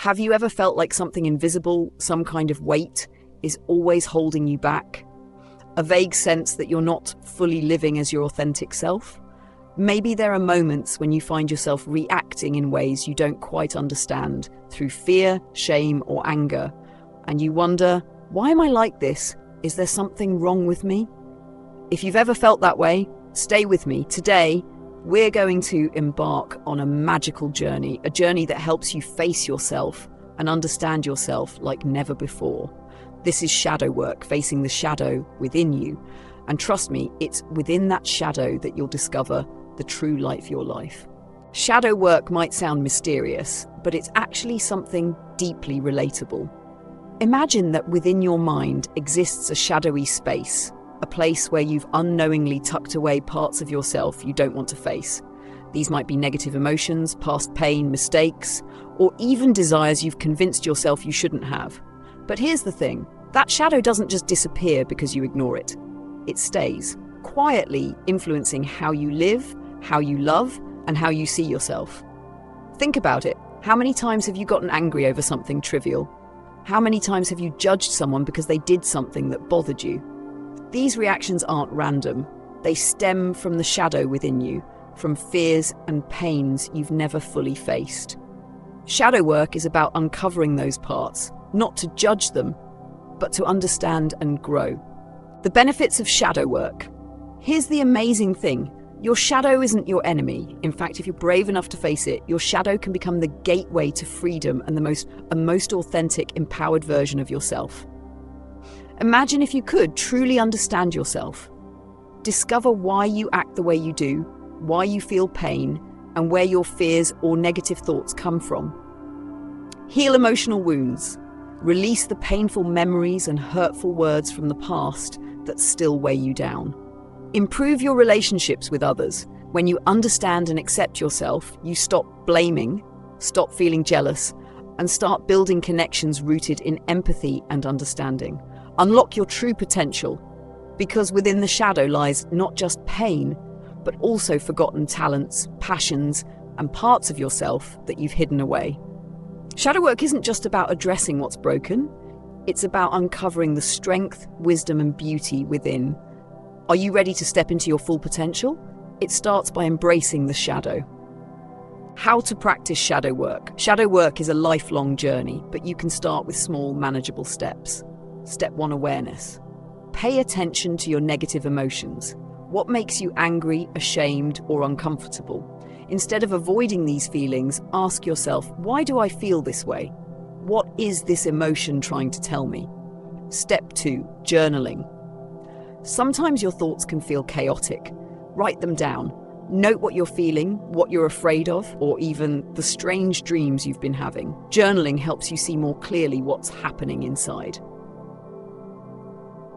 Have you ever felt like something invisible, some kind of weight, is always holding you back? A vague sense that you're not fully living as your authentic self? Maybe there are moments when you find yourself reacting in ways you don't quite understand, through fear, shame, or anger, and you wonder, why am I like this? Is there something wrong with me? If you've ever felt that way, stay with me. Today, we're going to embark on a magical journey, a journey that helps you face yourself and understand yourself like never before. This is shadow work, facing the shadow within you. And trust me, it's within that shadow that you'll discover the true light for your life. Shadow work might sound mysterious, but it's actually something deeply relatable. Imagine that within your mind exists a shadowy space, a place where you've unknowingly tucked away parts of yourself you don't want to face. These might be negative emotions, past pain, mistakes, or even desires you've convinced yourself you shouldn't have. But here's the thing, that shadow doesn't just disappear because you ignore it. It stays, quietly influencing how you live, how you love, and how you see yourself. Think about it. How many times have you gotten angry over something trivial? How many times have you judged someone because they did something that bothered you? These reactions aren't random. They stem from the shadow within you, from fears and pains you've never fully faced. Shadow work is about uncovering those parts, not to judge them, but to understand and grow. The benefits of shadow work. Here's the amazing thing. Your shadow isn't your enemy. In fact, if you're brave enough to face it, your shadow can become the gateway to freedom and the most authentic, empowered version of yourself. Imagine if you could truly understand yourself. Discover why you act the way you do, why you feel pain, and where your fears or negative thoughts come from. Heal emotional wounds. Release the painful memories and hurtful words from the past that still weigh you down. Improve your relationships with others. When you understand and accept yourself, you stop blaming, stop feeling jealous, and start building connections rooted in empathy and understanding. Unlock your true potential, because within the shadow lies not just pain, but also forgotten talents, passions, and parts of yourself that you've hidden away. Shadow work isn't just about addressing what's broken, it's about uncovering the strength, wisdom, and beauty within. Are you ready to step into your full potential? It starts by embracing the shadow. How to practice shadow work. Shadow work is a lifelong journey, but you can start with small, manageable steps. Step 1, awareness. Pay attention to your negative emotions. What makes you angry, ashamed, or uncomfortable? Instead of avoiding these feelings, ask yourself, why do I feel this way? What is this emotion trying to tell me? Step 2, journaling. Sometimes your thoughts can feel chaotic. Write them down. Note what you're feeling, what you're afraid of, or even the strange dreams you've been having. Journaling helps you see more clearly what's happening inside.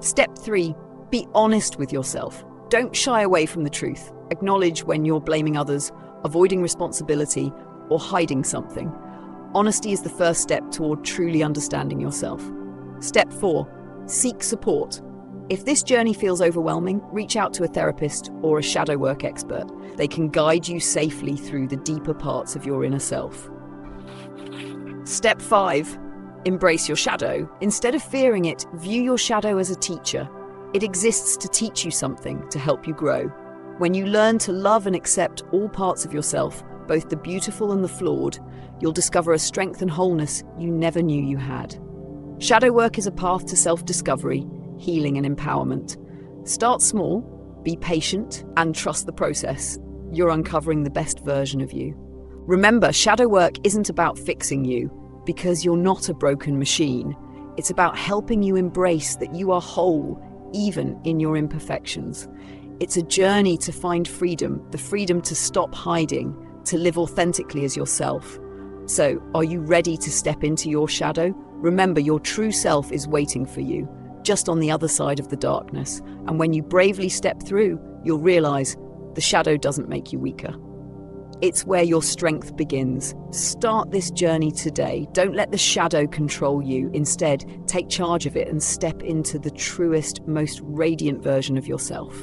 Step 3, be honest with yourself. Don't shy away from the truth. Acknowledge when you're blaming others, avoiding responsibility, or hiding something. Honesty is the first step toward truly understanding yourself. Step 4, seek support. If this journey feels overwhelming, reach out to a therapist or a shadow work expert. They can guide you safely through the deeper parts of your inner self. Step 5, embrace your shadow. Instead of fearing it, view your shadow as a teacher. It exists to teach you something, to help you grow. When you learn to love and accept all parts of yourself, both the beautiful and the flawed, you'll discover a strength and wholeness you never knew you had. Shadow work is a path to self-discovery, healing, and empowerment. Start small, be patient, and trust the process. You're uncovering the best version of you. Remember, shadow work isn't about fixing you, because you're not a broken machine. It's about helping you embrace that you are whole, even in your imperfections. It's a journey to find freedom, the freedom to stop hiding, to live authentically as yourself. So, are you ready to step into your shadow? Remember, your true self is waiting for you, just on the other side of the darkness. And when you bravely step through, you'll realize the shadow doesn't make you weaker. It's where your strength begins. Start this journey today. Don't let the shadow control you. Instead, take charge of it and step into the truest, most radiant version of yourself.